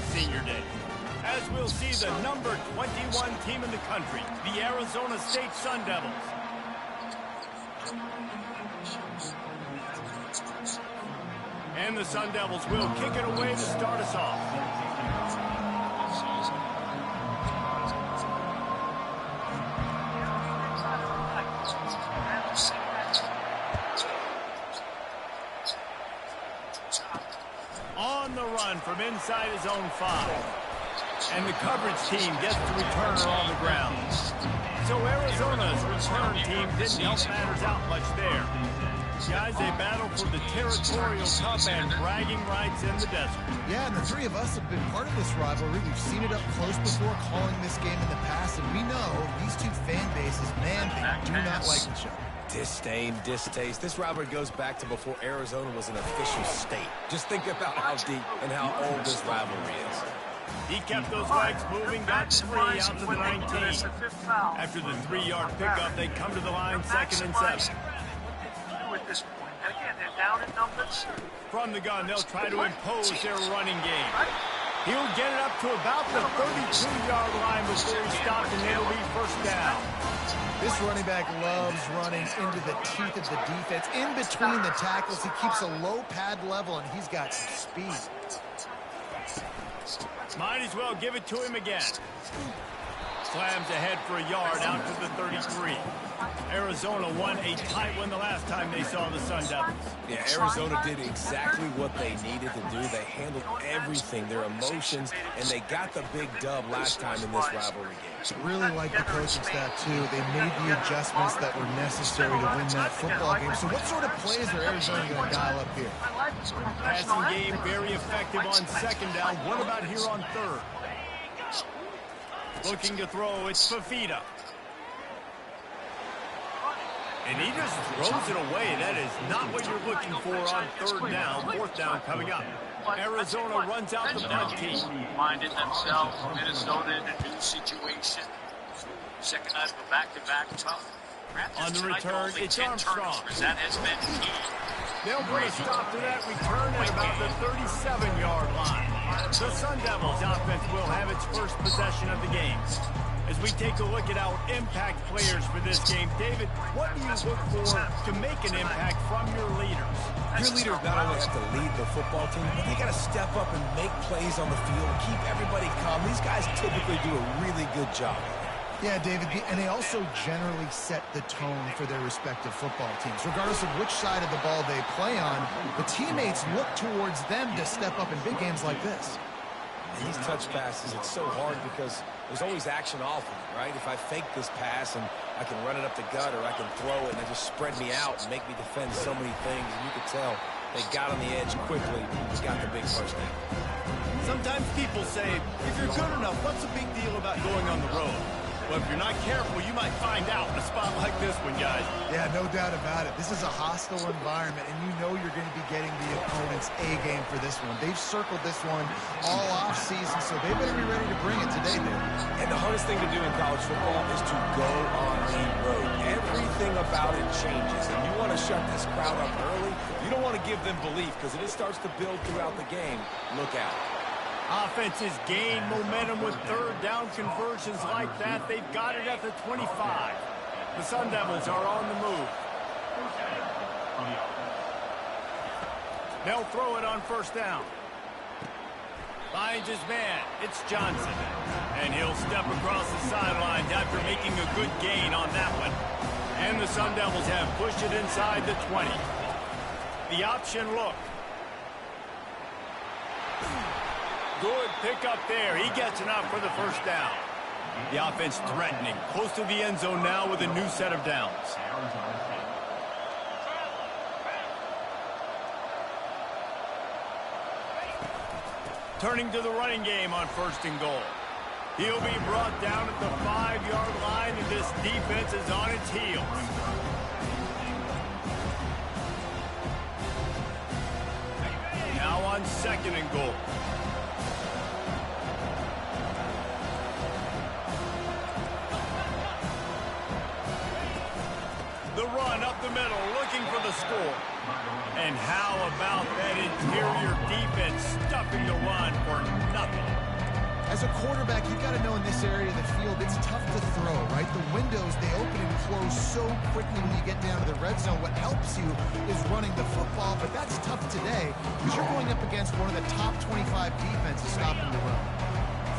Senior Day, as we'll see the number 21 team in the country, the Arizona State Sun Devils. And the Sun Devils will kick it away to start us off. On the run from inside his own 5. And the coverage team gets the returner on the ground. So Arizona's return team didn't help matters out much there. Guys, they battle for the territorial cup and bragging rights in the desert. Yeah, and the three of us have been part of this rivalry. We've seen it up close before, calling this game in the past, and we know these two fan bases, man, they do not like each other. Disdain, distaste. This rivalry goes back to before Arizona was an official state. Just think about how deep and how old this rivalry is. He kept those legs moving, got 3 out to the 19. After the 3-yard pickup, they come to the line, 2nd and 7. At this point. And again, they're down in numbers. From the gun, they'll try to impose their running game. He'll get it up to about the 32-yard line before he stops, and it'll be first down. This running back loves running into the teeth of the defense. In between the tackles, he keeps a low pad level, and he's got some speed. Might as well give it to him again. Slams ahead for a yard out to the 33. Arizona won a tight one the last time they saw the Sun Devils. Yeah, Arizona did exactly what they needed to do. They handled everything, their emotions, and they got the big dub last time in this rivalry game. Really like the coaching staff, too. They made the adjustments that were necessary to win that football game. So what sort of plays are Arizona going to dial up here? Passing game very effective on 2nd down. What about here on 3rd? Looking to throw, it's Fafita. And he just throws it away. That is not what you're looking for on 3rd down. 4th down coming up. Arizona runs out the punt team. Finding themselves, Minnesota in a new situation. Second night of a back-to-back tough. On the return, it's Armstrong. That has been key. They'll put a stop to that return at about the 37-yard line. The Sun Devils offense will have its first possession of the game. As we take a look at our impact players for this game, David, what do you look for to make an impact from your leaders? Your leaders not only have to lead the football team, but they got to step up and make plays on the field, keep everybody calm. These guys typically do a really good job. Yeah, David, and they also generally set the tone for their respective football teams. Regardless of which side of the ball they play on, the teammates look towards them to step up in big games like this. And these touch passes, it's so hard because there's always action off of it, right? If I fake this pass and I can run it up the gut or I can throw it and it just spread me out and make me defend so many things, and you can tell they got on the edge quickly and got the big first down. Sometimes people say, if you're good enough, what's the big deal about going on the road? Well, if you're not careful, you might find out in a spot like this one, guys. Yeah, no doubt about it. This is a hostile environment, and you know you're going to be getting the opponent's A-game for this one. They've circled this one all off-season, so they better be ready to bring it today, dude. And the hardest thing to do in college football is to go on the road. Everything about it changes, and you want to shut this crowd up early. You don't want to give them belief, because if it starts to build throughout the game, look out. Offenses gain momentum with 3rd down conversions like that. They've got it at the 25. The Sun Devils are on the move. They'll throw it on 1st down. Finds his man. It's Johnson. And he'll step across the sidelines after making a good gain on that one. And the Sun Devils have pushed it inside the 20. The option look. Good pickup there. He gets enough for the 1st down. The offense threatening. Close to the end zone now with a new set of downs. Turning to the running game on 1st and goal. He'll be brought down at the 5-yard line, and this defense is on its heels. Now on 2nd and goal. The run up the middle, looking for the score. And how about that interior defense stuffing the run for nothing? as a quarterback, you've got to know in this area of the field, it's tough to throw, right? The windows, they open and close so quickly when you get down to the red zone. What helps you is running the football, but that's tough today because you're going up against one of the top 25 defenses stopping the run.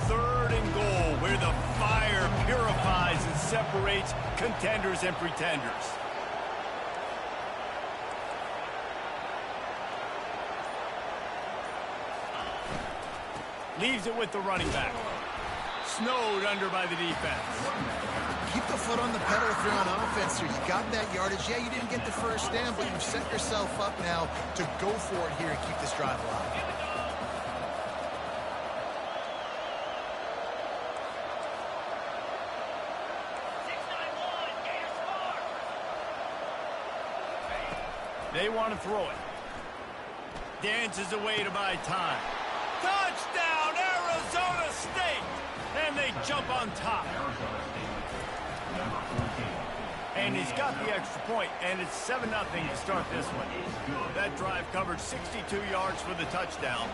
3rd and goal, where the fire purifies and separates contenders and pretenders. Leaves it with the running back. Snowed under by the defense. Keep the foot on the pedal if you're on offense here. You got that yardage. Yeah, you didn't get the first down, but you've set yourself up now to go for it here and keep this drive alive. They want to throw it. Dances away to buy time. Touchdown, Arizona State! And they jump on top. And he's got the extra point, and it's 7-0 to start this one. That drive covered 62 yards for the touchdown.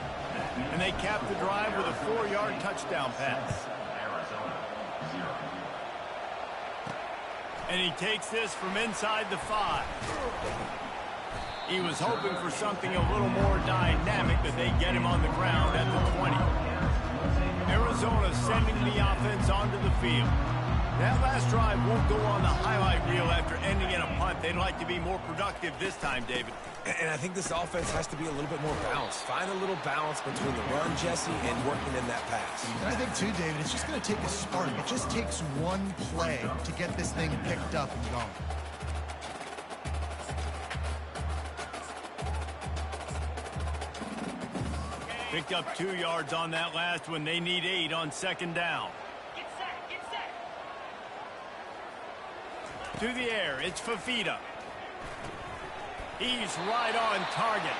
And they capped the drive with a 4-yard touchdown pass. And he takes this from inside the 5. He was hoping for something a little more dynamic, but they get him on the ground at the 20. Arizona sending the offense onto the field. That last drive won't go on the highlight reel after ending in a punt. They'd like to be more productive this time, David. And I think this offense has to be a little bit more balanced. Find a little balance between the run, Jesse, and working in that pass. And I think, too, David, it's just going to take a spark. It just takes one play to get this thing picked up and going. Picked up 2 yards on that last one. They need 8 on 2nd down. Get set. To the air, it's Fafita. He's right on target.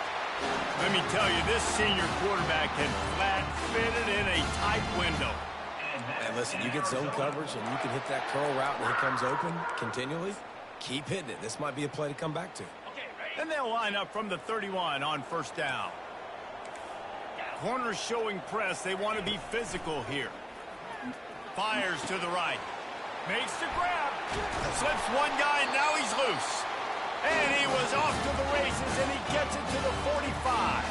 Let me tell you, this senior quarterback can flat fit it in a tight window. And listen, you get zone coverage and you can hit that curl route and it comes open continually. Keep hitting it. This might be a play to come back to. And they'll line up from the 31 on 1st down. Corners showing press. They want to be physical here. Fires to the right. Makes the grab. Slips one guy, and now he's loose. And he was off to the races, and he gets it to the 45.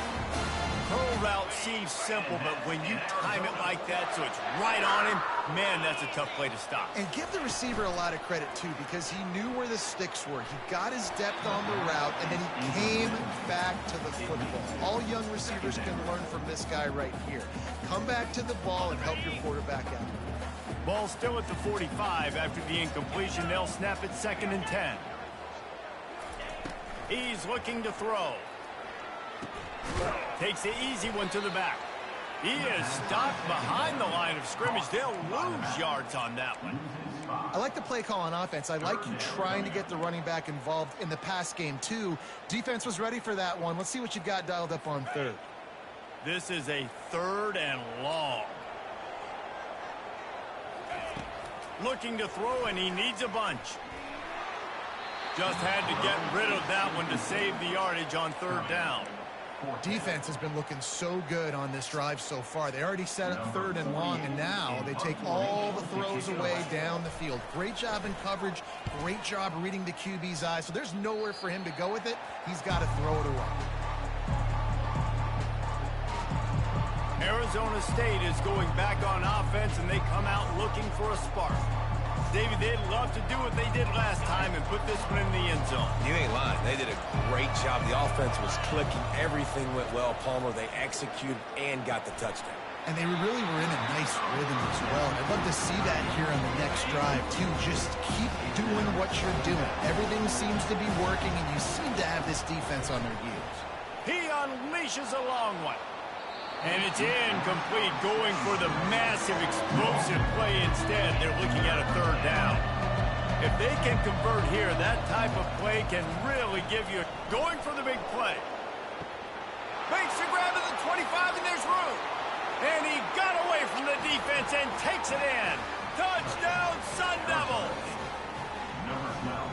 Curl route seems simple, but when you time it like that so it's right on him, man, that's a tough play to stop. And give the receiver a lot of credit, too, because he knew where the sticks were. He got his depth on the route, and then he came back to the football. All young receivers can learn from this guy right here. Come back to the ball and help your quarterback out. Ball still at the 45 after the incompletion. They'll snap it 2nd and 10. He's looking to throw. Takes the easy one to the back. He is stopped behind the line of scrimmage. They'll lose yards on that one. I like the play call on offense. I like you trying to get the running back involved in the pass game, too. Defense was ready for that one. Let's see what you've got dialed up on 3rd. This is a 3rd and long. Looking to throw, and he needs a bunch. Just had to get rid of that one to save the yardage on 3rd down. Defense has been looking so good on this drive so far. They already set up 3rd and long, and now they take all the throws away down the field. Great job in coverage. Great job reading the QB's eyes. So there's nowhere for him to go with it. He's got to throw it away. Arizona State is going back on offense, and they come out looking for a spark. David, they'd love to do what they did last time and put this one in the end zone. You ain't lying. They did a great job. The offense was clicking. Everything went well. Palmer, they executed and got the touchdown. And they really were in a nice rhythm as well. I'd love to see that here on the next drive, too. Just keep doing what you're doing. Everything seems to be working, and you seem to have this defense on their heels. He unleashes a long one. And it's incomplete, going for the massive explosive play instead. They're looking at a 3rd down. If they can convert here, that type of play can really give you going for the big play. Makes the grab at the 25, and there's room. And he got away from the defense and takes it in. Touchdown, Sun Devils!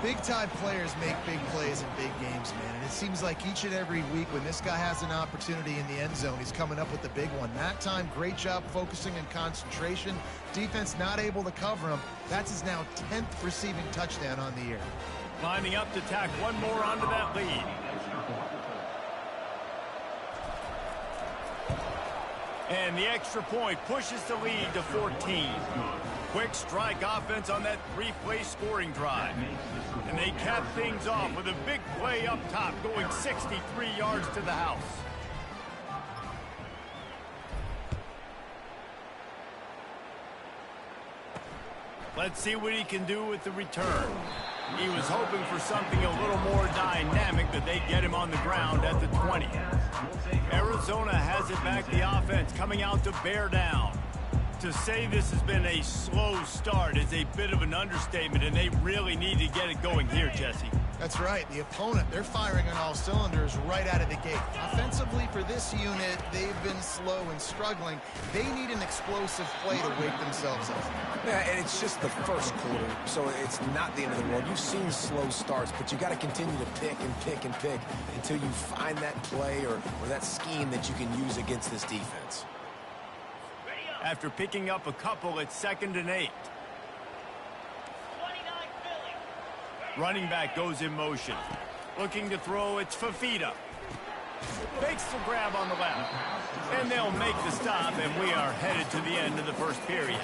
Big-time players make big plays in big games, man. And it seems like each and every week when this guy has an opportunity in the end zone, he's coming up with the big one. That time, great job focusing and concentration. Defense not able to cover him. That's his now 10th receiving touchdown on the year. Lining up to tack one more onto that lead. And the extra point pushes the lead to 14. Quick strike offense on that three-play scoring drive. And they cap things off with a big play up top going 63 yards to the house. Let's see what he can do with the return. He was hoping for something a little more dynamic, but they get him on the ground at the 20. Arizona has it back, the offense coming out to bear down. To say this has been a slow start is a bit of an understatement, and they really need to get it going here, Jesse. That's right. The opponent, they're firing on all cylinders right out of the gate. Offensively, for this unit, they've been slow and struggling. They need an explosive play to wake themselves up. Yeah, and it's just the first quarter, so it's not the end of the world. You've seen slow starts, but you got to continue to pick and pick and pick until you find that play or that scheme that you can use against this defense. After picking up a couple, it's 2nd and 8. Running back goes in motion. Looking to throw, it's Fafita. Makes the grab on the left. And they'll make the stop, and we are headed to the end of the first period.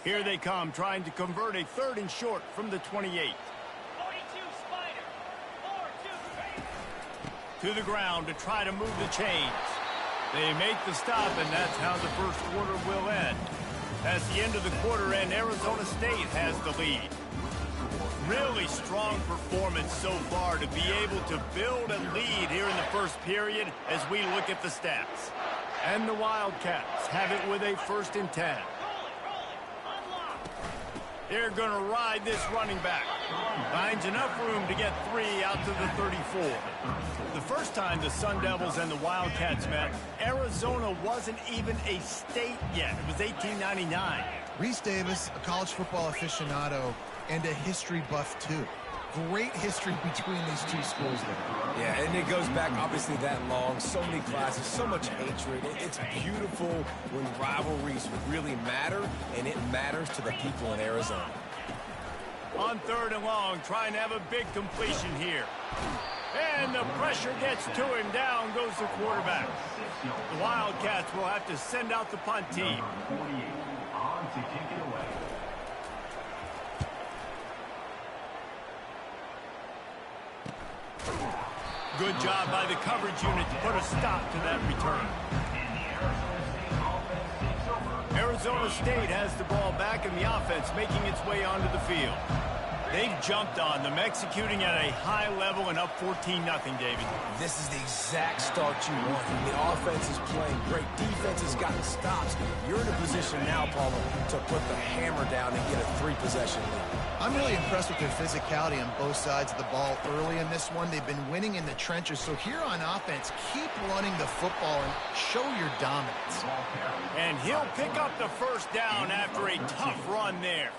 Here they come, trying to convert a 3rd and short from the 28. To the ground to try to move the chains. They make the stop, and that's how the first quarter will end. As the end of the quarter end, Arizona State has the lead. Really strong performance so far to be able to build a lead here in the first period as we look at the stats. And the Wildcats have it with a 1st and 10. They're going to ride this running back. Finds enough room to get 3 out to the 34. The first time the Sun Devils and the Wildcats met, Arizona wasn't even a state yet. It was 1899. Reese Davis, a college football aficionado, and a history buff, too. Great history between these two schools there. Yeah, and it goes back obviously that long. So many classes, so much hatred. It's beautiful when rivalries really matter, and it matters to the people in Arizona. On 3rd and long, trying to have a big completion here. And the pressure gets to him. Down goes the quarterback. The Wildcats will have to send out the punt team. Good job by the coverage unit to put a stop to that return. Arizona State has the ball back in the offense, making its way onto the field. They've jumped on them, executing at a high level and up 14-0, David. This is the exact start you want. The offense is playing great. Defense has gotten stops. You're in a position now, Palmer, to put the hammer down and get a 3-possession lead. I'm really impressed with their physicality on both sides of the ball early in this one. They've been winning in the trenches. So here on offense, keep running the football and show your dominance. And he'll pick up the first down after a tough run there.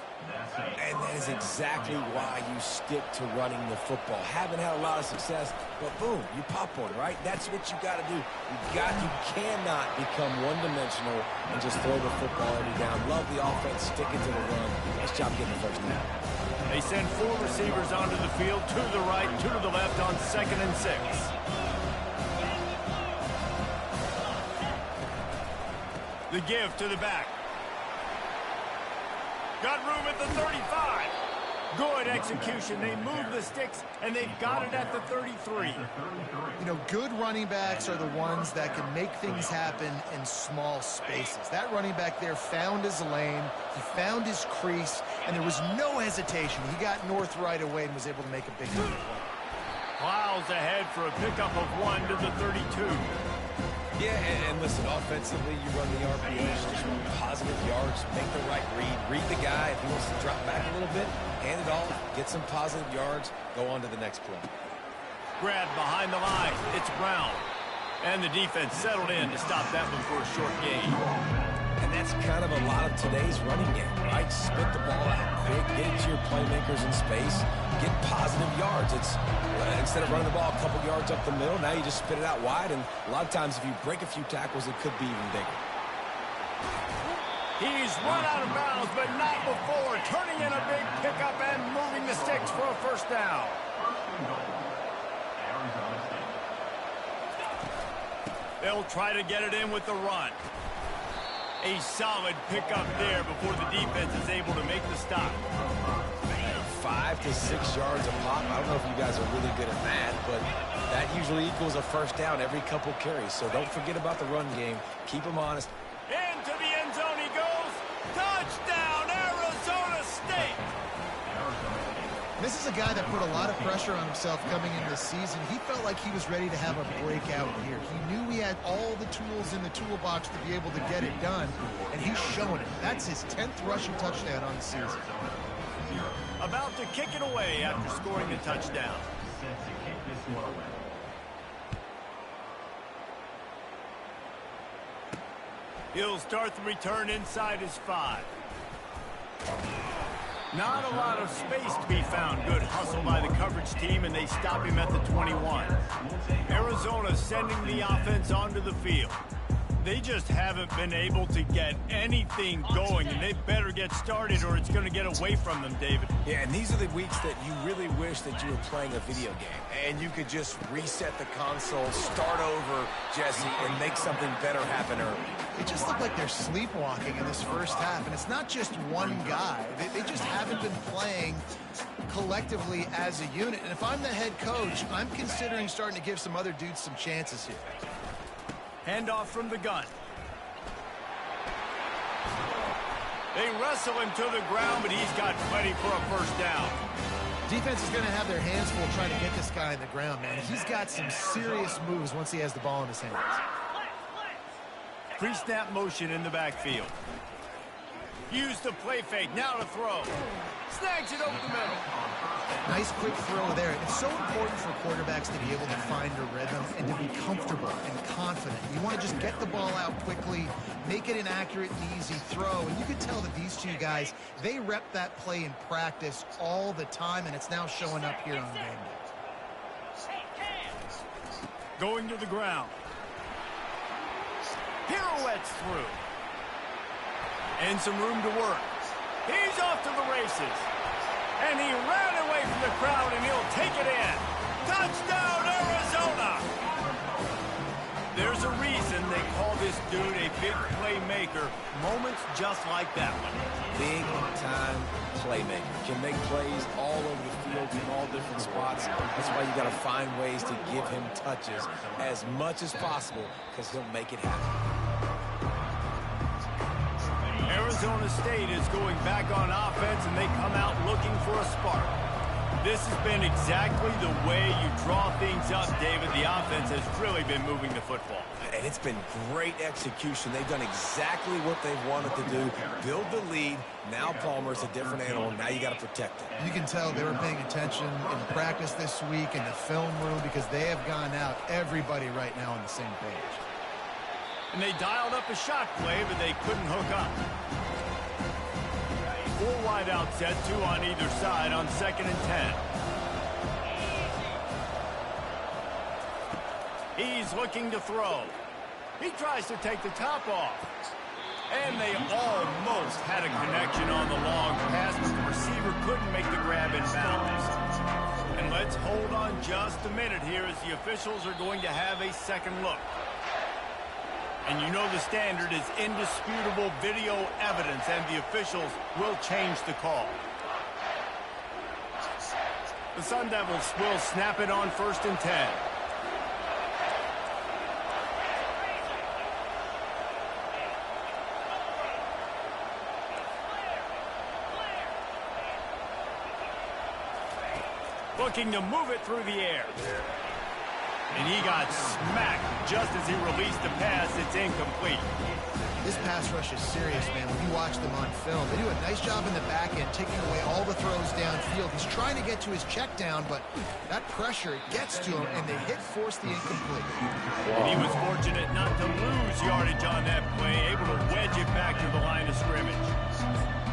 And that is exactly why you stick to running the football. Haven't had a lot of success, but boom, you pop one, right? That's what you got to do. You cannot become one-dimensional and just throw the football every down. Love the offense, sticking to the run. Nice job getting the first down. They send 4 receivers onto the field, 2 to the right, 2 to the left on 2nd and 6. The give to the back. Got room at the 35. Good execution. They move the sticks, and they've got it at the 33. You know, good running backs are the ones that can make things happen in small spaces. That running back there found his lane, he found his crease, and there was no hesitation. He got north right away and was able to make a big play. Plows ahead for a pickup of 1 to the 32. Yeah, and listen, offensively, you run the RPOs, just positive yards, make the right read the guy. If he wants to drop back a little bit, hand it off, get some positive yards, go on to the next play. Grabbed behind the line. It's Brown. And the defense settled in to stop that one for a short gain. And that's kind of a lot of today's running game, right? Spit the ball out quick, get it to your playmakers in space, get positive yards. It's instead of running the ball a couple yards up the middle, now you just spit it out wide, and a lot of times if you break a few tackles, it could be even bigger. He's run out of bounds, but not before turning in a big pickup and moving the sticks for a first down. They'll try to get it in with the run. A solid pickup there before the defense is able to make the stop. 5 to 6 yards a pop. I don't know if you guys are really good at math, but that usually equals a first down every couple carries. So don't forget about the run game. Keep them honest. Into the end zone he goes. Touchdown, Arizona State. This is a guy that put a lot of pressure on himself coming into the season. He felt like he was ready to have a breakout year. He knew he had all the tools in the toolbox to be able to get it done, and he's showing it. That's his 10th rushing touchdown on the season. About to kick it away after scoring the touchdown. He'll start the return inside his 5. Not a lot of space to be found. Good hustle by the coverage team, and they stop him at the 21. Arizona sending the offense onto the field. They just haven't been able to get anything going, and they better get started or it's going to get away from them, David. Yeah, and these are the weeks that you really wish that you were playing a video game and you could just reset the console, start over, Jesse, and make something better happen early. It just looked like they're sleepwalking in this first half, and it's not just one guy. They just haven't been playing collectively as a unit, and if I'm the head coach, I'm considering starting to give some other dudes some chances here. Handoff from the gun. They wrestle him to the ground, but he's got plenty for a first down. Defense is going to have their hands full trying to get this guy in the ground, man. He's got some serious moves once he has the ball in his hands. Pre-snap motion in the backfield. Use the play fake, now to throw. Snags it over the middle. Nice quick throw there. It's so important for quarterbacks to be able to find a rhythm and to be comfortable and confident. You want to just get the ball out quickly, make it an accurate and easy throw. And you can tell that these two guys, they rep that play in practice all the time, and it's now showing up here on game day. Going to the ground. Pirouettes through. And some room to work. He's off to the races. And he ran away from the crowd, and he'll take it in. Touchdown, Arizona! There's a reason they call this dude a big playmaker. Moments just like that one. Big-time playmaker. Can make plays all over the field from all different spots. That's why you got to find ways to give him touches as much as possible, because he'll make it happen. Arizona State is going back on offense, and they come out looking for a spark. This has been exactly the way you draw things up, David. The offense has really been moving the football. And it's been great execution. They've done exactly what they've wanted to do. Build the lead. Now Palmer's a different animal. Now you got to protect it. You can tell they were paying attention in practice this week in the film room because they have gone out, everybody right now on the same page. And they dialed up a shot play, but they couldn't hook up. 4 wide out set, 2 on either side on 2nd and 10. He's looking to throw. He tries to take the top off. And they almost had a connection on the long pass, but the receiver couldn't make the grab in bounds. And let's hold on just a minute here as the officials are going to have a second look. And you know the standard is indisputable video evidence, and the officials will change the call. The Sun Devils will snap it on 1st and 10. Looking to move it through the air. And he got smacked just as he released the pass. It's incomplete. This pass rush is serious, man. When you watch them on film, they do a nice job in the back end, taking away all the throws downfield. He's trying to get to his check down, but that pressure gets to him, and they force the incomplete. And he was fortunate not to lose yardage on that play, able to wedge it back to the line of scrimmage.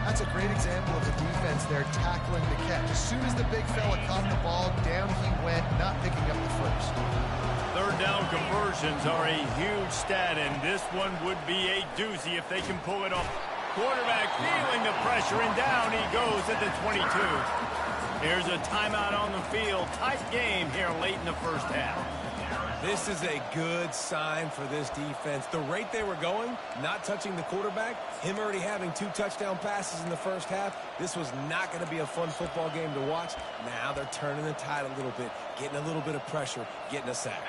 That's a great example of the defense there tackling the catch. As soon as the big fella caught the ball, down he went, not picking up the first. Third down conversions are a huge stat, and this one would be a doozy if they can pull it off. Quarterback feeling the pressure, and down he goes at the 22. Here's a timeout on the field. Tight game here late in the first half. This is a good sign for this defense. The rate they were going, not touching the quarterback, him already having 2 touchdown passes in the first half, this was not going to be a fun football game to watch. Now they're turning the tide a little bit, getting a little bit of pressure, getting a sack.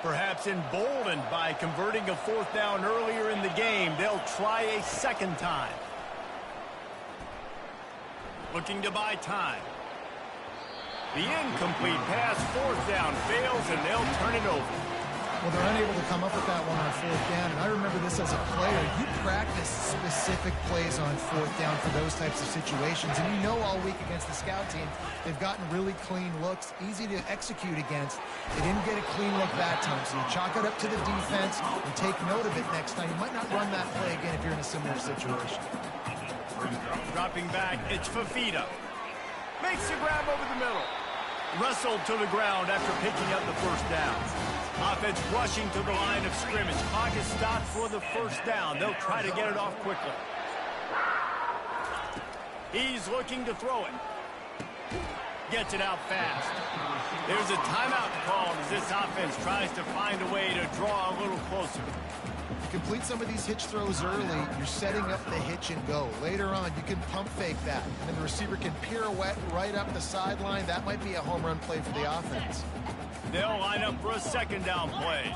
Perhaps emboldened by converting a 4th down earlier in the game, they'll try a second time. Looking to buy time. The incomplete pass, 4th down, fails, and they'll turn it over. Well, they're unable to come up with that one on 4th down, and I remember this as a player. You practice specific plays on 4th down for those types of situations, and you know all week against the scout team, they've gotten really clean looks, easy to execute against. They didn't get a clean look that time, so you chalk it up to the defense and take note of it next time. You might not run that play again if you're in a similar situation. Dropping back, it's Fafita. Makes the grab over the middle. Wrestled to the ground after picking up the 1st down. Offense rushing to the line of scrimmage. Clock is stopped for the 1st down. They'll try to get it off quickly. He's looking to throw it. Gets it out fast. There's a timeout called as this offense tries to find a way to draw a little closer. Complete some of these hitch throws early, you're setting up the hitch and go. Later on, you can pump fake that, and then the receiver can pirouette right up the sideline. That might be a home run play for the offense. They'll line up for a 2nd down play.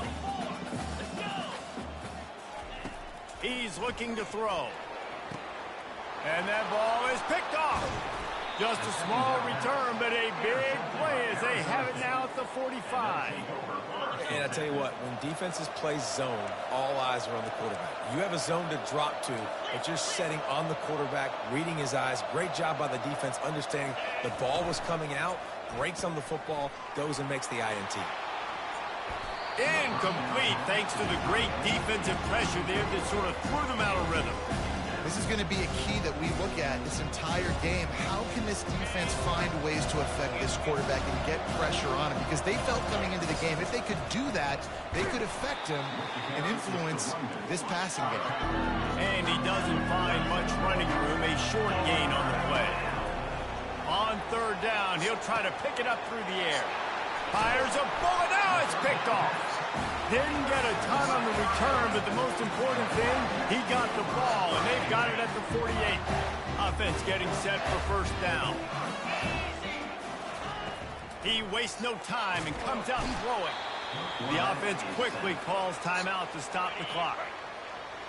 He's looking to throw. And that ball is picked off. Just a small return, but a big play as they have it now at the 45. And I tell you what, when defenses play zone, all eyes are on the quarterback. You have a zone to drop to, but you're setting on the quarterback, reading his eyes. Great job by the defense, understanding the ball was coming out, breaks on the football, goes and makes the INT. Incomplete, thanks to the great defensive pressure there that sort of threw them out of rhythm. This is going to be a key that we look at this entire game. How can this defense find ways to affect this quarterback and get pressure on him? Because they felt coming into the game, if they could do that, they could affect him and influence this passing game. And he doesn't find much running room, a short gain on the play. On 3rd down, he'll try to pick it up through the air. Fires a bullet, now it's picked off. Didn't get a ton on the return, but the most important thing, he got the ball, and they've got it at the 48. Offense getting set for 1st down. He wastes no time and comes out throwing. The offense quickly calls timeout to stop the clock.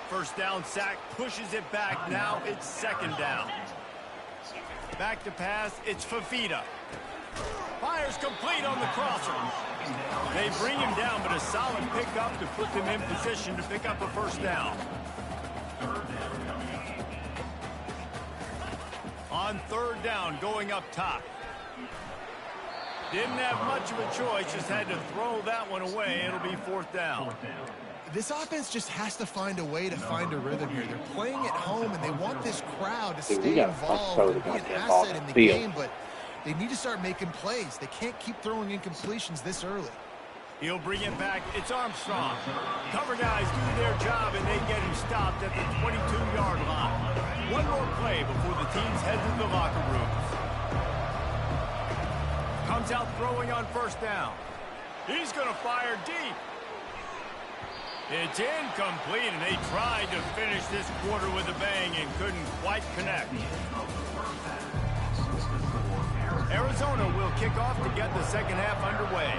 1st down sack, pushes it back. Now it's 2nd down. Back to pass, it's Fafita. Fires complete on the crosser. They bring him down, but a solid pickup to put them in position to pick up a 1st down. On 3rd down, going up top. Didn't have much of a choice, just had to throw that one away. It'll be 4th down. This offense just has to find a way to find a rhythm here. They're playing at home, and they want this crowd to stay involved and be an asset in the game, but they need to start making plays. They can't keep throwing incompletions this early. He'll bring it back. It's Armstrong. Cover guys do their job, and they get him stopped at the 22-yard line. One more play before the teams head to the locker rooms. Comes out throwing on 1st down. He's going to fire deep. It's incomplete, and they tried to finish this quarter with a bang and couldn't quite connect. Arizona will kick off to get the 2nd half underway.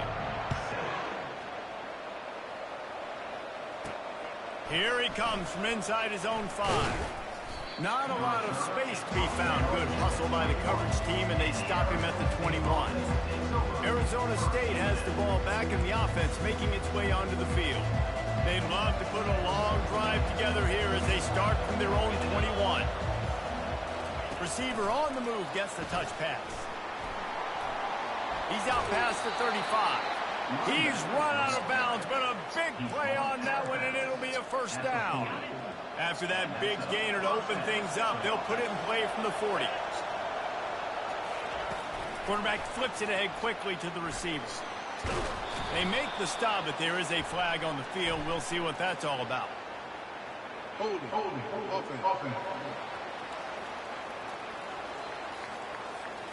Here he comes from inside his own 5. Not a lot of space to be found. Good hustle by the coverage team, and they stop him at the 21. Arizona State has the ball back in the offense, making its way onto the field. They'd love to put a long drive together here as they start from their own 21. Receiver on the move gets the touch pass. He's out past the 35. He's run out of bounds, but a big play on that one, and it'll be a first down. After that big gainer to open things up, they'll put it in play from the 40. Quarterback flips it ahead quickly to the receiver. They make the stop, but there is a flag on the field. We'll see what that's all about.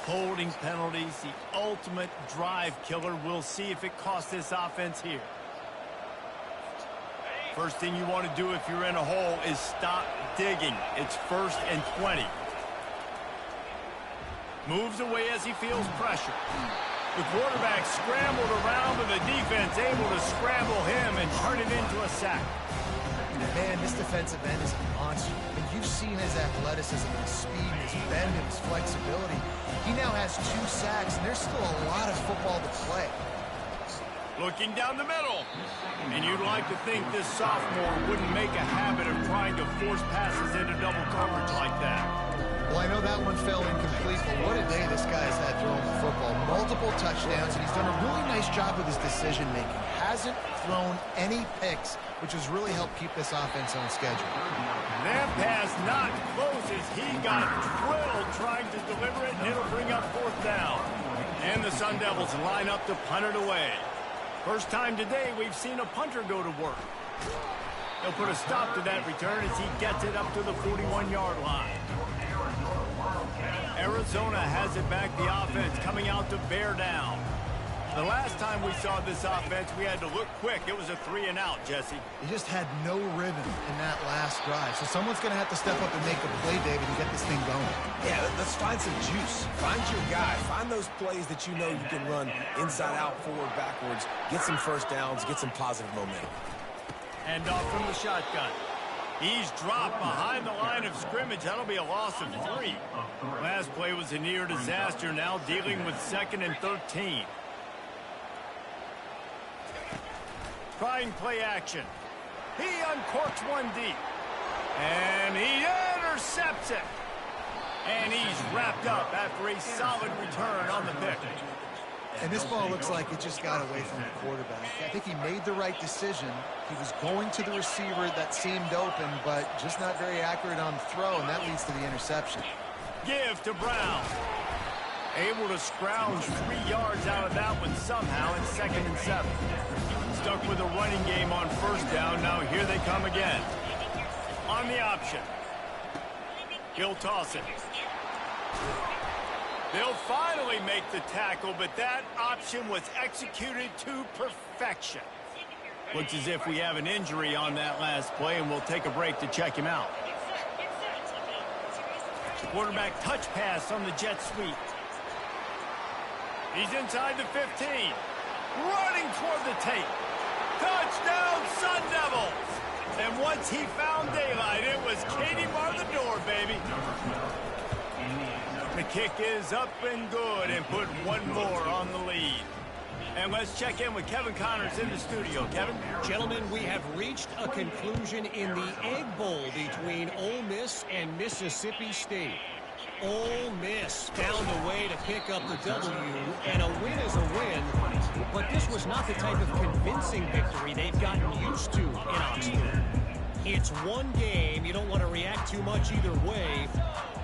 Holding penalties, the ultimate drive killer. We'll see if it costs this offense here. First thing you want to do if you're in a hole is stop digging. It's 1st and 20. Moves away as he feels pressure. The quarterback scrambled around, but the defense able to scramble him and turn it into a sack. Man, this defensive end is a monster. And you've seen his athleticism, his speed, his bend, and his flexibility. He now has 2 sacks, and there's still a lot of football to play. Looking down the middle. And you'd like to think this sophomore wouldn't make a habit of trying to force passes into double coverage like that. Well, I know that one fell incomplete, but what a day this guy has had throwing the football. Multiple touchdowns, and he's done a really nice job with his decision-making. Hasn't thrown any picks, which has really helped keep this offense on schedule. That pass not close as he got drilled trying to deliver it, and it'll bring up 4th down. And the Sun Devils line up to punt it away. First time today we've seen a punter go to work. They'll put a stop to that return as he gets it up to the 41-yard line. Arizona has it back, the offense coming out to bear down. The last time we saw this offense, we had to look quick. It was a 3-and-out, Jesse. He just had no rhythm in that last drive. So someone's going to have to step up and make a play, David, and get this thing going. Yeah, let's find some juice. Find your guy. Find those plays that you know you can run inside out, forward, backwards. Get some first downs. Get some positive momentum. And off from the shotgun. He's dropped behind the line of scrimmage. That'll be a loss of 3. Last play was a near disaster. Now dealing with 2nd and 13. Trying play action. He uncorks one deep. And he intercepts it. And he's wrapped up after a solid return on the pick. And this ball looks like it just got away from the quarterback. I think he made the right decision. He was going to the receiver that seemed open, but just not very accurate on the throw, and that leads to the interception. Give to Brown. Able to scrounge 3 yards out of that one somehow in 2nd and 7. Stuck with a running game on 1st down. Now here they come again. On the option. He'll toss it. They'll finally make the tackle, but that option was executed to perfection. Looks as if we have an injury on that last play, and we'll take a break to check him out. Quarterback touch pass on the jet sweep. He's inside the 15. Running toward the tape. Touchdown, Sun Devils! And once he found daylight, it was Katie bar the door, baby. The kick is up and good, and put one more on the lead. And let's check in with Kevin Connors in the studio. Kevin? Gentlemen, we have reached a conclusion in the Egg Bowl between Ole Miss and Mississippi State. Ole Miss found a way to pick up the W, and a win is a win, but this was not the type of convincing victory they've gotten used to in Oxford. It's one game. You don't want to react too much either way,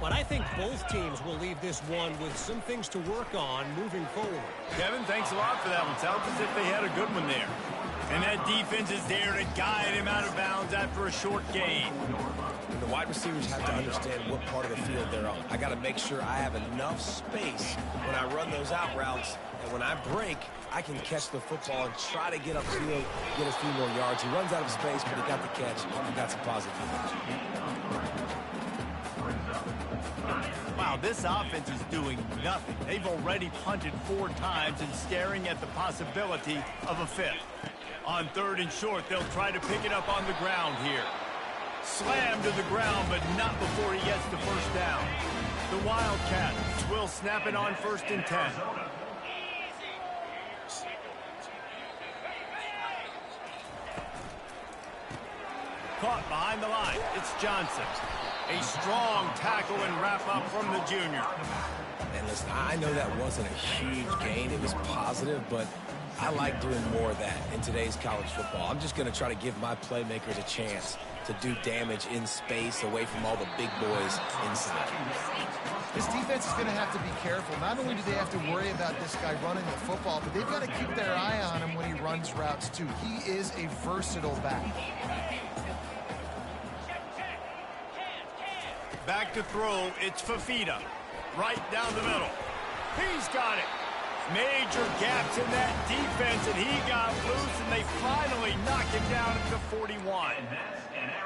but I think both teams will leave this one with some things to work on moving forward. Kevin, thanks a lot for that one. Sounds as if they had a good one there. And that defense is there to guide him out of bounds after a short gain. And the wide receivers have to understand what part of the field they're on. I got to make sure I have enough space when I run those out routes, and when I break, I can catch the football and try to get upfield, get a few more yards. He runs out of space, but he got the catch. He got some positive image. Wow, this offense is doing nothing. They've already punted 4 times and staring at the possibility of a 5th. On 3rd and short, they'll try to pick it up on the ground here. Slammed to the ground, but not before he gets the first down. The Wildcats will snap it on 1st and 10. Caught behind the line. It's Johnson. A strong tackle and wrap-up from the junior. And listen, I know that wasn't a huge gain. It was positive, but I like doing more of that in today's college football. I'm just going to try to give my playmakers a chance to do damage in space away from all the big boys inside. This defense is going to have to be careful. Not only do they have to worry about this guy running the football, but they've got to keep their eye on him when he runs routes, too. He is a versatile back. Back to throw, it's Fafita. Right down the middle. He's got it. Major gaps in that defense, and he got loose, and they finally knock him down at the 41.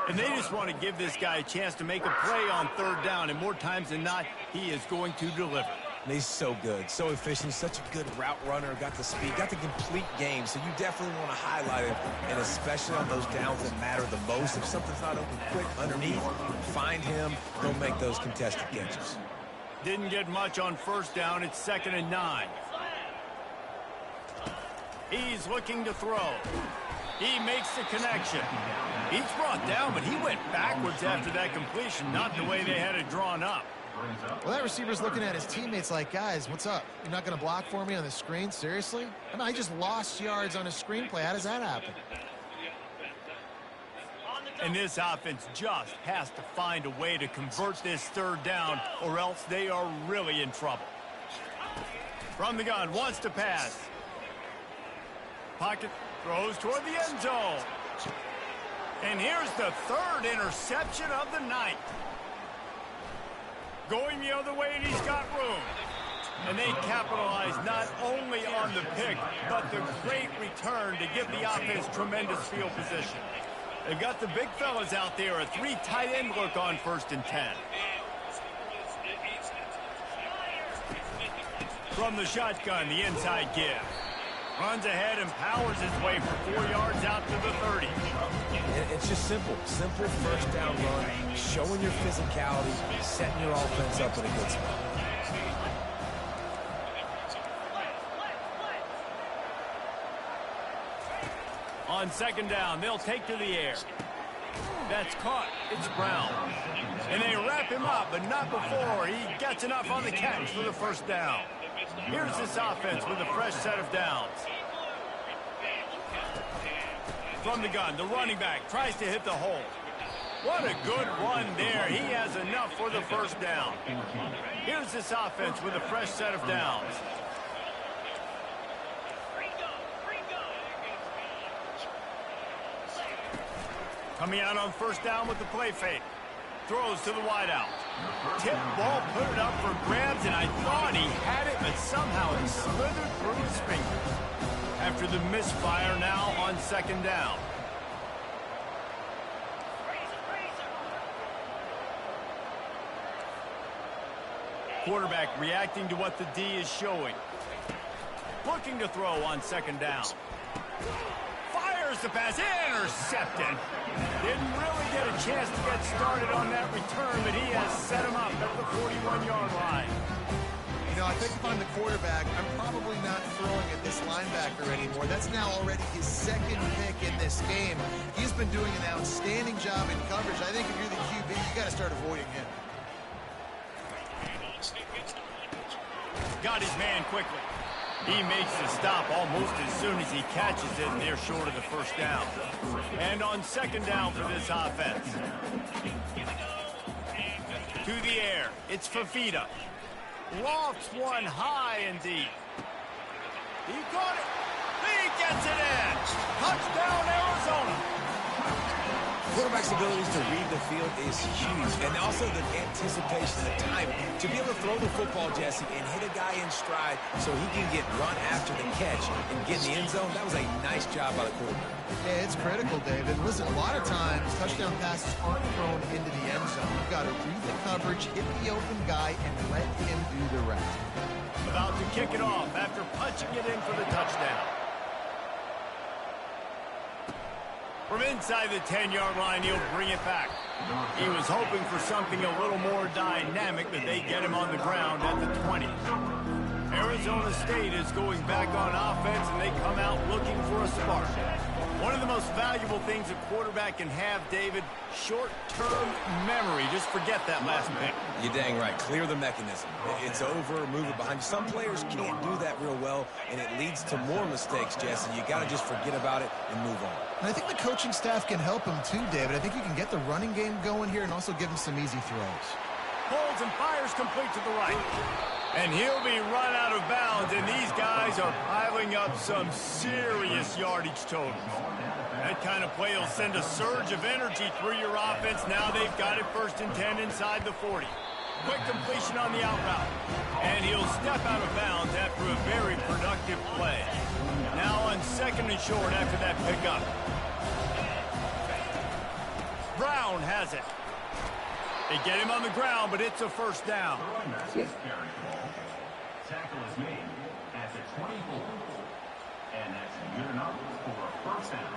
And they just want to give this guy a chance to make a play on 3rd down, and more times than not, he is going to deliver. And he's so good, so efficient, such a good route runner, got the speed, got the complete game, so you definitely want to highlight him, and especially on those downs that matter the most. If something's not open quick underneath, find him, go make those contested catches. Didn't get much on 1st down. It's 2nd and 9. He's looking to throw. He makes the connection. He's brought down, but he went backwards after that completion, not the way they had it drawn up. Well, that receiver's looking at his teammates like, guys, what's up? You're not going to block for me on the screen? Seriously? I mean, I just lost yards on a screenplay. How does that happen? And this offense just has to find a way to convert this 3rd down, or else they are really in trouble. From the gun, wants to pass. Pocket throws toward the end zone. And here's the 3rd interception of the night. Going the other way, and he's got room. And they capitalize not only on the pick, but the great return to give the offense tremendous field position. They've got the big fellas out there, a 3 tight end look on 1st and 10. From the shotgun, the inside give. Runs ahead and powers his way for 4 yards out to the 30. It's just simple 1st down run, showing your physicality, setting your offense up in a good spot. On 2nd down, they'll take to the air. That's caught. It's Brown. And they wrap him up, but not before he gets enough on the catch for the 1st down. Here's this offense with a fresh set of downs. From the gun, the running back tries to hit the hole. What a good run there. He has enough for the 1st down. Here's this offense with a fresh set of downs. Coming out on 1st down with the play fake. Throws to the wideout. Tip ball, put it up for grabs, and I thought he had it, but somehow it slithered through his fingers. After the misfire, now on 2nd down. Quarterback reacting to what the D is showing. Looking to throw on 2nd down. Fires the pass, intercepted. Didn't really get a chance to get started on that return, but he has set him up at the 41-yard line. You know, I think if I'm the quarterback, I'm probably not throwing at this linebacker anymore. That's now already his 2nd pick in this game. He's been doing an outstanding job in coverage. I think if you're the QB, you got to start avoiding him. Got his man quickly. He makes the stop almost as soon as he catches it, and they're short of the 1st down. And on 2nd down for this offense. To the air, it's Fafita. Lofts one high and deep. He got it. He gets it in. Touchdown, Arizona. Quarterback's abilities to read the field is huge, and also the anticipation, the timing. To be able to throw the football, Jesse, and hit a guy in stride so he can get run after the catch and get in the end zone, that was a nice job by the quarterback. Yeah, it's critical, David. Listen, a lot of times, touchdown passes aren't thrown into the end zone. You've got to read the coverage, hit the open guy, and let him do the rest. About to kick it off after punching it in for the touchdown. From inside the 10-yard line, he'll bring it back. He was hoping for something a little more dynamic, but they get him on the ground at the 20. Arizona State is going back on offense, and they come out looking for a spark. One of the most valuable things a quarterback can have, David, short-term memory. Just forget that last pick. You're dang right. Clear the mechanism. It's over, move it behind you. Some players can't do that real well, and it leads to more mistakes, Jesse. You got to just forget about it and move on. And I think the coaching staff can help him too, David. I think you can get the running game going here and also give him some easy throws. Holds and fires complete to the right. And he'll be run out of bounds, and these guys are piling up some serious yardage totals. That kind of play will send a surge of energy through your offense. Now they've got it 1st and 10 inside the 40. Quick completion on the out route. And he'll step out of bounds after a very productive play. Now on 2nd and short after that pickup. Brown has it. They get him on the ground, but it's a 1st down. Tackle is made at the 24. And that's good enough for a 1st down.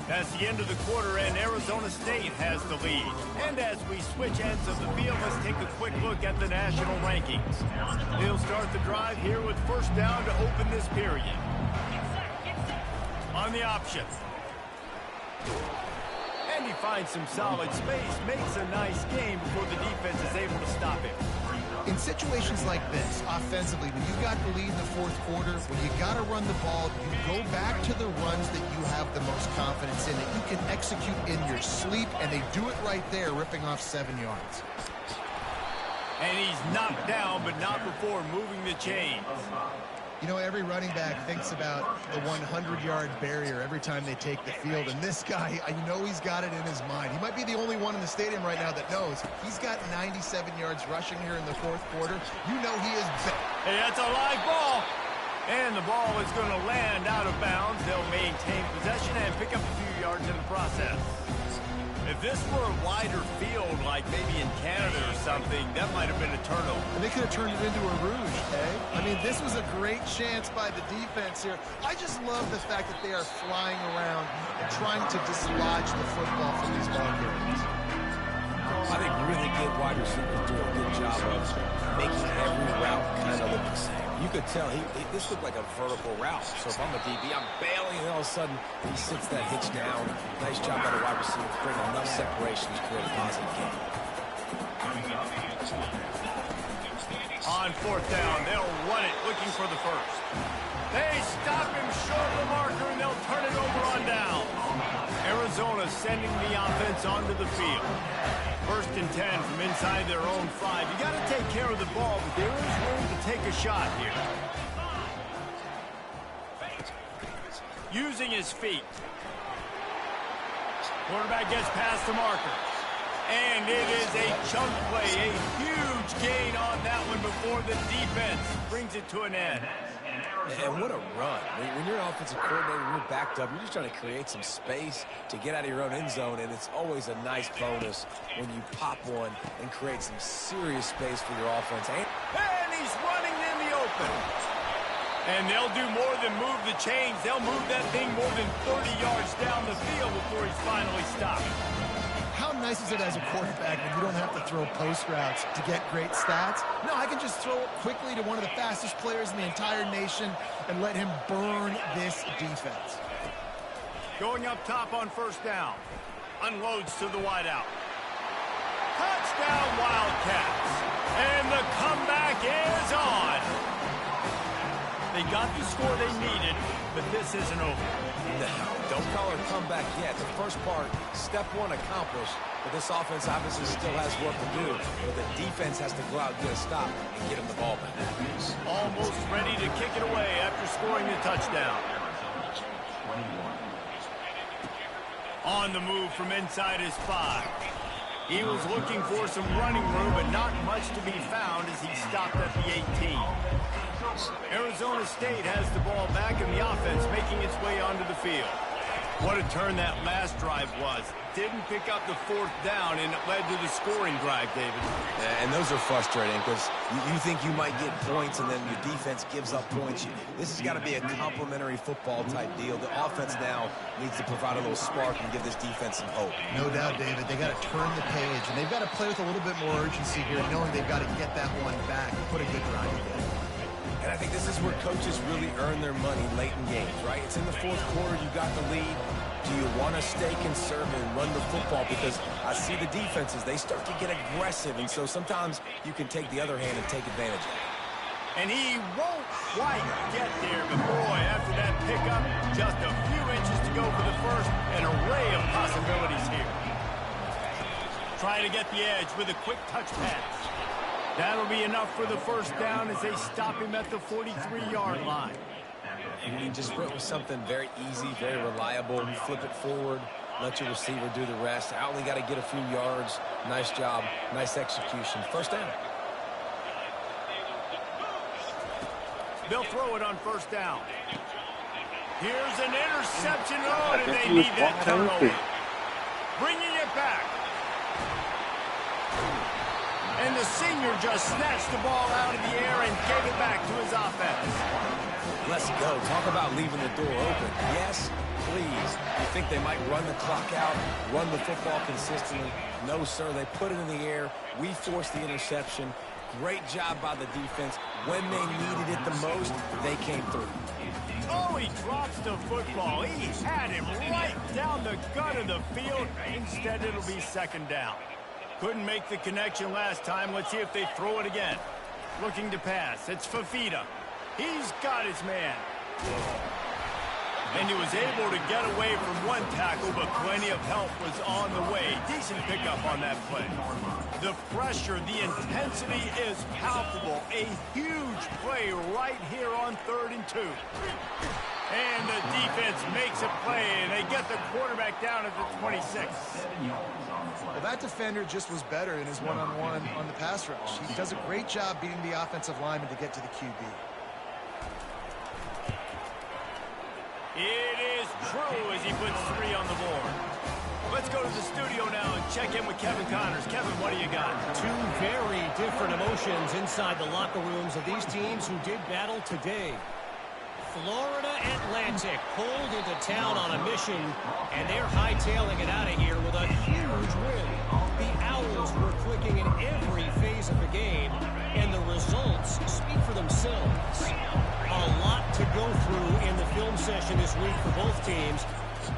That's the end of the quarter, and Arizona State has the lead. And as we switch ends of the field, let's take a quick look at the national rankings. They'll start the drive here with 1st down to open this period. On the option. And he finds some solid space, makes a nice game before the defense is able to stop him. In situations like this, offensively, when you got the lead in the 4th quarter, when you got to run the ball, you go back to the runs that you have the most confidence in, that you can execute in your sleep, and they do it right there, ripping off 7 yards. And he's knocked down, but not before moving the chains. You know, every running back thinks about the 100-yard barrier every time they take the field. And this guy, you know he's got it in his mind. He might be the only one in the stadium right now that knows he's got 97 yards rushing here in the 4th quarter. You know he is big. Hey, that's a live ball. And the ball is going to land out of bounds. They'll maintain possession and pick up a few yards in the process. If this were a wider field, like maybe in Canada or something, that might have been a turnover. And they could have turned it into a rouge, eh? I mean, this was a great chance by the defense here. I just love the fact that they are flying around and trying to dislodge the football from these ball carriers. I think really good wide receivers do a good job of making every route kind of look the same. You could tell this looked like a vertical route. So if I'm a DB, I'm bailing, and all of a sudden he sits that hitch down. Nice job by the wide receiver, bringing enough separation to create a positive game. On 4th down, they'll run it, looking for the 1st. They stop him short of the marker, and they'll turn it over on down. Arizona sending the offense onto the field. 1st and 10 from inside their own 5. You got to take care of the ball, but there is room to take a shot here. Using his feet. Quarterback gets past the marker. And it is a chunk play, a huge gain on that one before the defense brings it to an end. And what a run. When you're an offensive coordinator, you're backed up. You're just trying to create some space to get out of your own end zone, and it's always a nice bonus when you pop one and create some serious space for your offense. And he's running in the open. And they'll do more than move the chains. They'll move that thing more than 30 yards down the field before he's finally stopped. How nice is it as a quarterback when you don't have to throw post routes to get great stats? No, I can just throw it quickly to one of the fastest players in the entire nation and let him burn this defense. Going up top on 1st down. Unloads to the wideout. Touchdown Wildcats. And the comeback is on. They got the score they needed, but this isn't over. No, don't call it a comeback yet. The first part, step 1 accomplished, but this offense obviously still has work to do. But the defense has to go out and get a stop and get him the ball back. Almost ready to kick it away after scoring the touchdown. On the move from inside his 5. He was looking for some running room, but not much to be found as he stopped at the 18. Arizona State has the ball back, and the offense making its way onto the field. What a turn that last drive was. Didn't pick up the fourth down, and it led to the scoring drive, David. Yeah, and those are frustrating because you think you might get points, and then your defense gives up points. This has got to be a complementary football type deal. The offense now needs to provide a little spark and give this defense some hope. No doubt, David. They got to turn the page, and they've got to play with a little bit more urgency here, knowing they've got to get that one back and put a good drive together. And I think this is where coaches really earn their money late in games, right? It's in the fourth quarter. You got the lead. Do you want to stay conservative and run the football? Because I see the defenses, they start to get aggressive, and so sometimes you can take the other hand and take advantage of it. And he won't quite get there, but boy, after that pickup, just a few inches to go for the first, an array of possibilities here. Trying to get the edge with a quick touch pass. That'll be enough for the first down as they stop him at the 43-yard line. And he just went with something very easy, very reliable. Flip it forward, let your receiver do the rest. I only got to get a few yards. Nice job, nice execution. First down. They'll throw it on first down. Here's an interception. Oh, and they need that turnover. Bringing it back. And the senior just snatched the ball out of the air and gave it back to his offense. Let's go. Talk about leaving the door open. Yes, please. You think they might run the clock out, run the football consistently? No, sir. They put it in the air. We forced the interception. Great job by the defense. When they needed it the most, they came through. Oh, he drops the football. He had him right down the gut of the field. Instead, it'll be second down. Couldn't make the connection last time. Let's see if they throw it again. Looking to pass. It's Fafita. He's got his man. And he was able to get away from one tackle, but plenty of help was on the way. Decent pickup on that play. The pressure, the intensity is palpable. A huge play right here on 3rd and 2. And the defense makes a play, and they get the quarterback down at the 26. Well, that defender just was better in his one-on-one on the pass rush. He does a great job beating the offensive lineman to get to the QB. It is true as he puts 3 on the board. Let's go to the studio now and check in with Kevin Connors. Kevin, what do you got? 2 very different emotions inside the locker rooms of these teams who did battle today. Florida Atlantic pulled into town on a mission, and they're hightailing it out of here with a huge win. The Owls were clicking in every phase of the game, and the results speak for themselves. A lot to go through in the film session this week for both teams,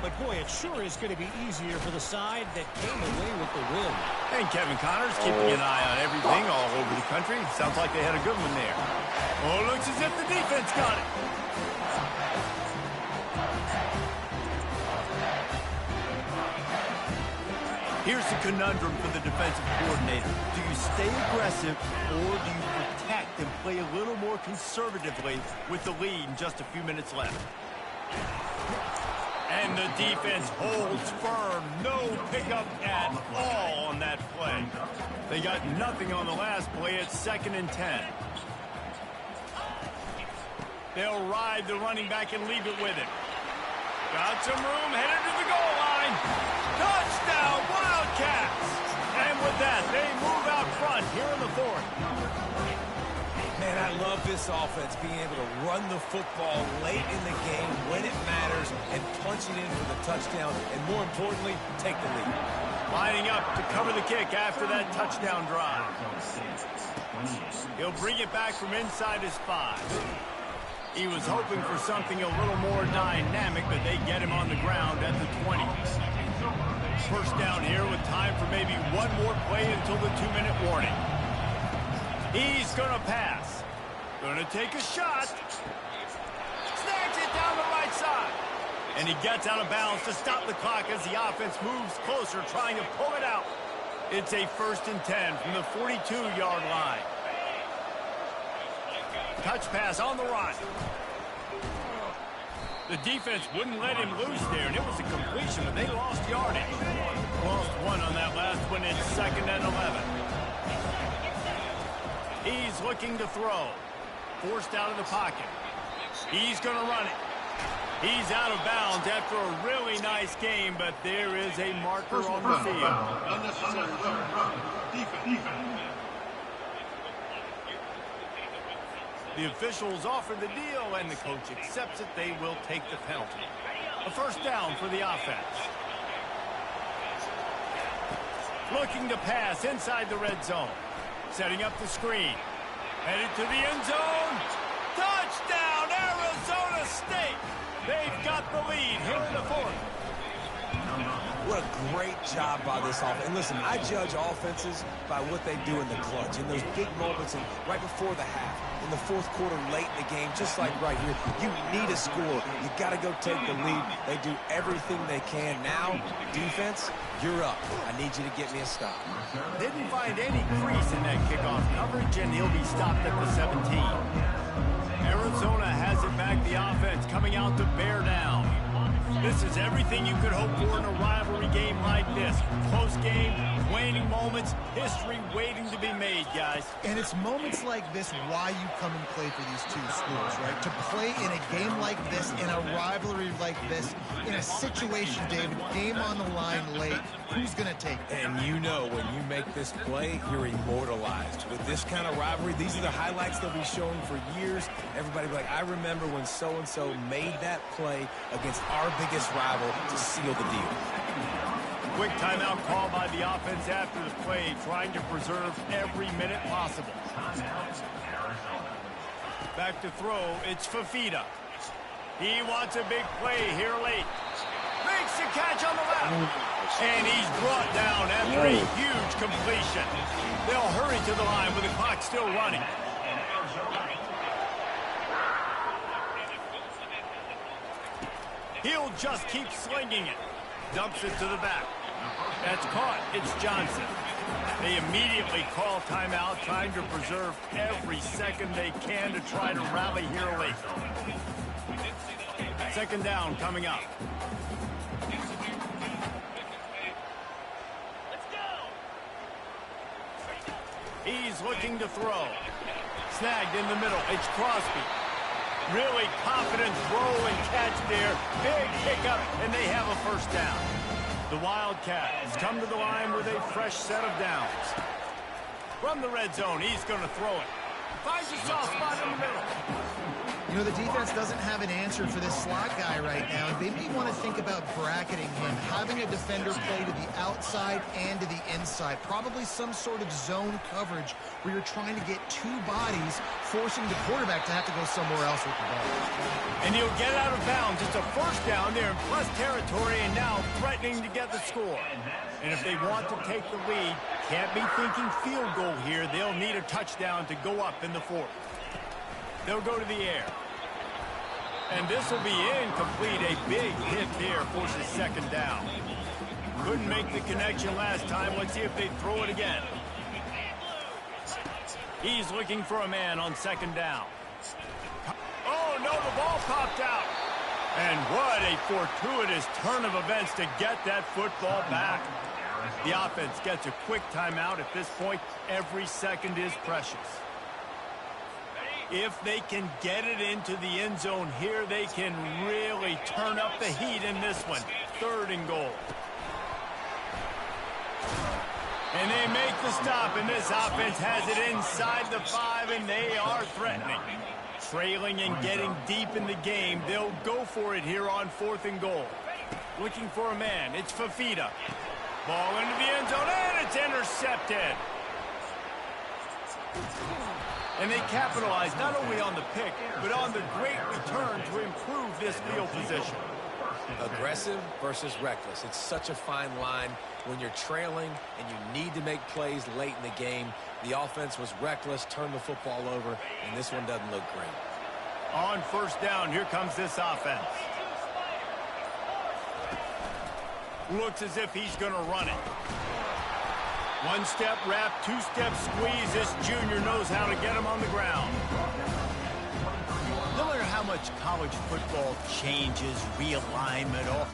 but boy, it sure is going to be easier for the side that came away with the win. And Kevin Connors keeping an eye on everything all over the country. Sounds like they had a good one there. Oh, looks as if the defense got it. Here's the conundrum for the defensive coordinator. Do you stay aggressive or do you protect and play a little more conservatively with the lead and just a few minutes left? And the defense holds firm. No pickup at all on that play. They got nothing on the last play. It's 2nd and 10. They'll ride the running back and leave it with him. Got some room, headed to the goal line. Touchdown, Wildcats! And with that, they move out front here in the 4th. Man, I love this offense, being able to run the football late in the game when it matters and punch it in for the touchdown, and more importantly, take the lead. Lining up to cover the kick after that touchdown drive. He'll bring it back from inside his 5. He was hoping for something a little more dynamic, but they get him on the ground at the 20. First down here with time for maybe one more play until the 2-minute warning. He's going to pass. Going to take a shot. Snags it down the right side. And he gets out of bounds to stop the clock as the offense moves closer, trying to pull it out. It's a 1st and 10 from the 42-yard line. Touch pass on the run. The defense wouldn't let him loose there, and it was a completion, but they lost yardage. Lost 1 on that last one. It's 2nd and 11. He's looking to throw. Forced out of the pocket. He's going to run it. He's out of bounds after a really nice game, but there is a marker on the field. Unnecessary defense. The officials offer the deal, and the coach accepts it. They will take the penalty. A first down for the offense. Looking to pass inside the red zone. Setting up the screen. Headed to the end zone. Touchdown, Arizona State. They've got the lead here in the fourth. What a great job by this offense. And listen, I judge offenses by what they do in the clutch, in those big moments, and right before the half, in the fourth quarter, late in the game, just like right here. You need a score. You got to go take the lead. They do everything they can. Now, defense, you're up. I need you to get me a stop. Didn't find any crease in that kickoff coverage, and he'll be stopped at the 17. Arizona has it back. The offense coming out to bear down. This is everything you could hope for in a rivalry game like this. Close game, waning moments, history waiting to be made, guys. And it's moments like this why you come and play for these two schools, right? To play in a game like this, in a rivalry like this, in a situation, David, game on the line late, who's going to take it? And you know when you make this play, you're immortalized. With this kind of rivalry, these are the highlights they'll be showing for years. Everybody will be like, I remember when so-and-so made that play against our biggest rival to seal the deal. Quick timeout call by the offense after the play, trying to preserve every minute possible. Back to throw, it's Fafita. He wants a big play here late. Makes the catch on the left. And he's brought down after a huge completion. They'll hurry to the line with the clock still running. He'll just keep slinging it. Dumps it to the back. That's caught. It's Johnson. They immediately call timeout, trying to preserve every second they can to try to rally here late. Second down coming up. He's looking to throw. Snagged in the middle. It's Crosby. Really confident throw and catch there. Big pickup, and they have a first down. The Wildcats come to the line with a fresh set of downs. From the red zone, he's going to throw it. Finds a soft spot in the middle. You know, the defense doesn't have an answer for this slot guy right now. They may want to think about bracketing him, having a defender play to the outside and to the inside. Probably some sort of zone coverage where you're trying to get two bodies, forcing the quarterback to have to go somewhere else with the ball. And he'll get out of bounds. It's a first down there in plus territory, and now threatening to get the score. And if they want to take the lead, can't be thinking field goal here. They'll need a touchdown to go up in the fourth. They'll go to the air. And this will be incomplete. A big hit there forces second down. Couldn't make the connection last time. Let's see if they throw it again. He's looking for a man on second down. Oh, no, the ball popped out. And what a fortuitous turn of events to get that football back. The offense gets a quick timeout. At this point, every second is precious. If they can get it into the end zone here, they can really turn up the heat in this one. Third and goal. And they make the stop, and this offense has it inside the 5, and they are threatening. Trailing and getting deep in the game, they'll go for it here on fourth and goal. Looking for a man, it's Fafita. Ball into the end zone, and it's intercepted. And they capitalize not only on the pick, but on the great return to improve this field position. Aggressive versus reckless. It's such a fine line when you're trailing and you need to make plays late in the game. The offense was reckless, turned the football over, and this one doesn't look great. On first down, here comes this offense. Looks as if he's going to run it. One step wrap, two step squeeze. This junior knows how to get him on the ground. No matter how much college football changes, realignment, all